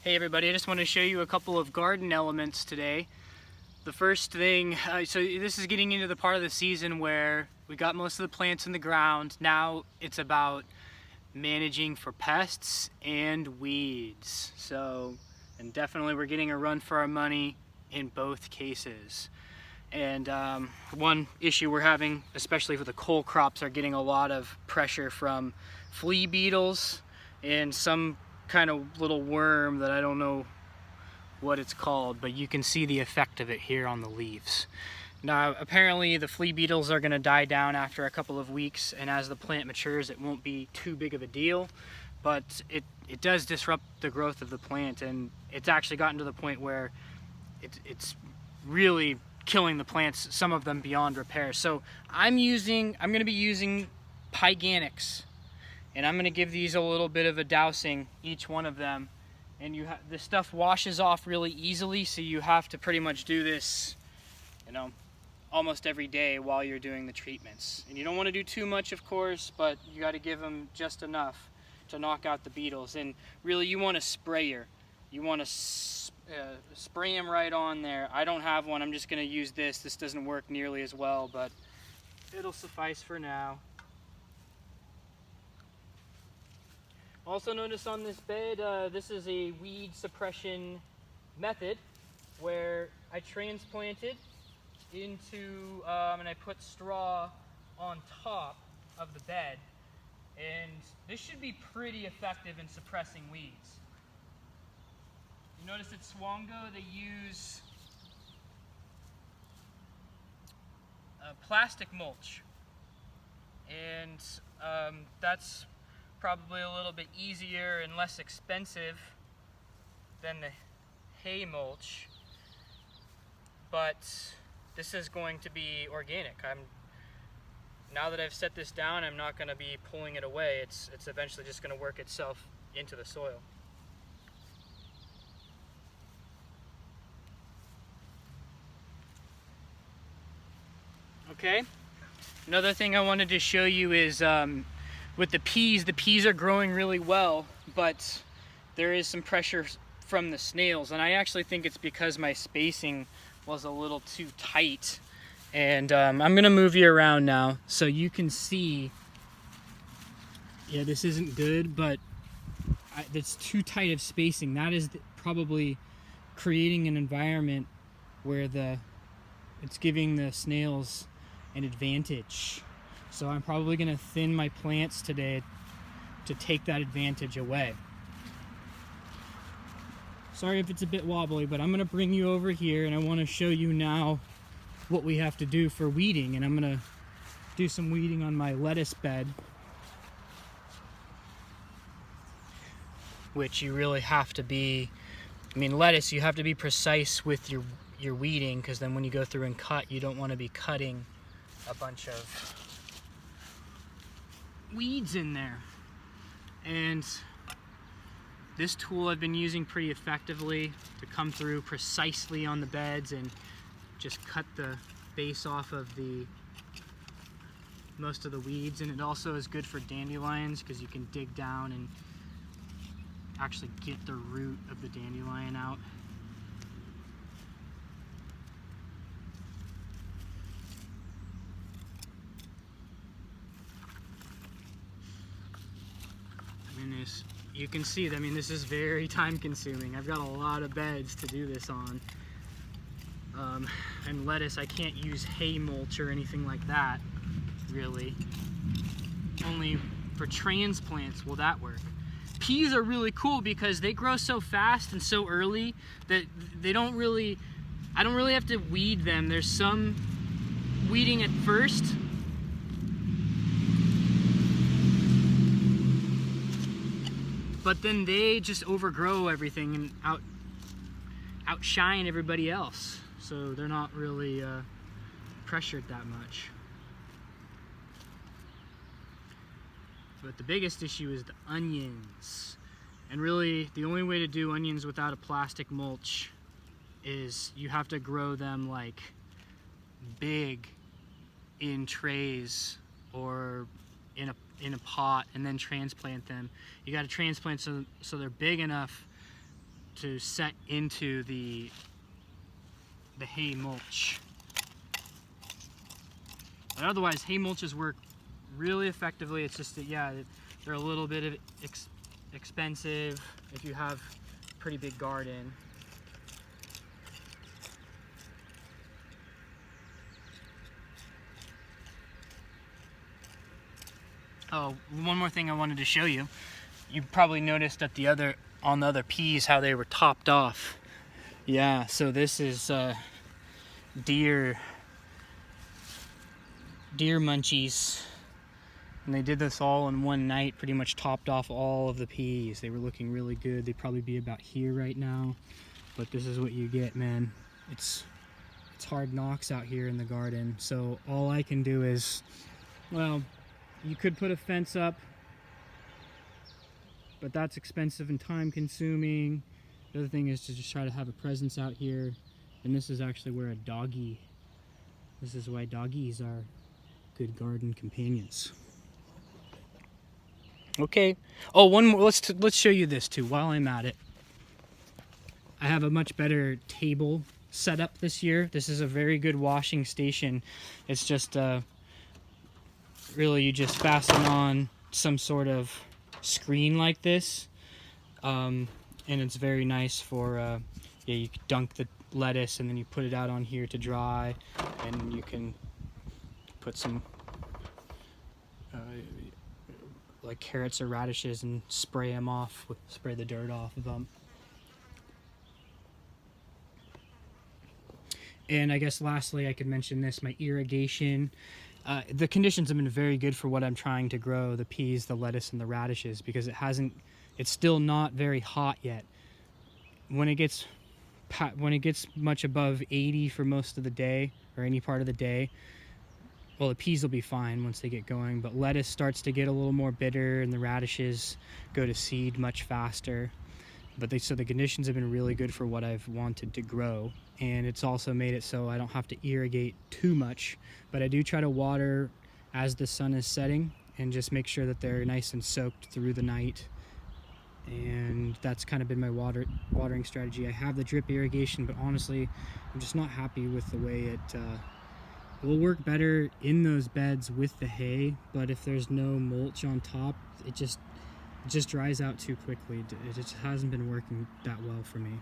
Hey everybody, I just want to show you a couple of garden elements today. The first thing, so this is getting into the part of the season where we got most of the plants in the ground. Now it's about managing for pests and weeds. And definitely we're getting a run for our money in both cases. And one issue we're having, especially for the cole crops, are getting a lot of pressure from flea beetles and some kind of little worm that I don't know what it's called, but you can see the effect of it here on the leaves. Now apparently the flea beetles are going to die down after a couple of weeks, and as the plant matures it won't be too big of a deal, but it does disrupt the growth of the plant, and it's actually gotten to the point where it's really killing the plants, some of them beyond repair. So I'm going to be using Pyganics, and I'm going to give these a little bit of a dousing, each one of them. And this stuff washes off really easily, so you have to pretty much do this, almost every day while you're doing the treatments. And you don't want to do too much, of course, but you got to give them just enough to knock out the beetles. And really, you want a sprayer. You want to spray them right on there. I don't have one. I'm just going to use this. This doesn't work nearly as well, but it'll suffice for now. Also notice on this bed, this is a weed suppression method where I transplanted into, and I put straw on top of the bed, and this should be pretty effective in suppressing weeds. You notice at Swango they use plastic mulch, and that's probably a little bit easier and less expensive than the hay mulch, but this is going to be organic. Now that I've set this down, I'm not going to be pulling it away. It's eventually just going to work itself into the soil. Okay, another thing I wanted to show you is with the peas are growing really well, but there is some pressure from the snails, and I actually think it's because my spacing was a little too tight. And I'm gonna move you around now so you can see. Yeah, this isn't good, but that's too tight of spacing. That is probably creating an environment where it's giving the snails an advantage. So I'm probably going to thin my plants today to take that advantage away. Sorry if it's a bit wobbly, but I'm going to bring you over here and I want to show you now what we have to do for weeding. And I'm going to do some weeding on my lettuce bed, which you really have to be, lettuce, you have to be precise with your weeding, because then when you go through and cut, you don't want to be cutting a bunch of weeds in there. And this tool I've been using pretty effectively to come through precisely on the beds and just cut the base off of most of the weeds. And it also is good for dandelions because you can dig down and actually get the root of the dandelion out. You can see, this is very time consuming. I've got a lot of beds to do this on. And lettuce, I can't use hay mulch or anything like that, really. Only for transplants will that work. Peas are really cool because they grow so fast and so early that I don't really have to weed them. There's some weeding at first, but then they just overgrow everything and outshine everybody else. So they're not really pressured that much. But the biggest issue is the onions. And really, the only way to do onions without a plastic mulch is you have to grow them like big in trays or in a pot and then transplant them. You got to transplant so they're big enough to set into the hay mulch. But otherwise, hay mulches work really effectively. It's just that, yeah, they're a little bit of expensive if you have a pretty big garden. Oh, one more thing I wanted to show you. You probably noticed at on the other peas how they were topped off. Yeah, so this is deer munchies, and they did this all in one night, pretty much topped off all of the peas. They were looking really good. They'd probably be about here right now, but this is what you get, man. It's hard knocks out here in the garden. So all I can do is, well, you could put a fence up, but that's expensive and time consuming. The other thing is to just try to have a presence out here. And this is actually where this is why doggies are good garden companions. Okay. Oh, one more. Let's show you this too while I'm at it. I have a much better table set up this year. This is a very good washing station. It's just really, you just fasten on some sort of screen like this, and it's very nice for yeah, you can dunk the lettuce and then you put it out on here to dry, and you can put some like carrots or radishes and spray them off, spray the dirt off of them. And I guess lastly I could mention this, my irrigation. The conditions have been very good for what I'm trying to grow, the peas, the lettuce, and the radishes, because it's still not very hot yet. When it gets much above 80 for most of the day, or any part of the day, well, the peas will be fine once they get going, but lettuce starts to get a little more bitter, and the radishes go to seed much faster. So the conditions have been really good for what I've wanted to grow, and it's also made it so I don't have to irrigate too much, but I do try to water as the sun is setting and just make sure that they're nice and soaked through the night. And that's kind of been my watering strategy. I have the drip irrigation, but honestly I'm just not happy with the way it will work better in those beds with the hay, but if there's no mulch on top, it just dries out too quickly. It just hasn't been working that well for me.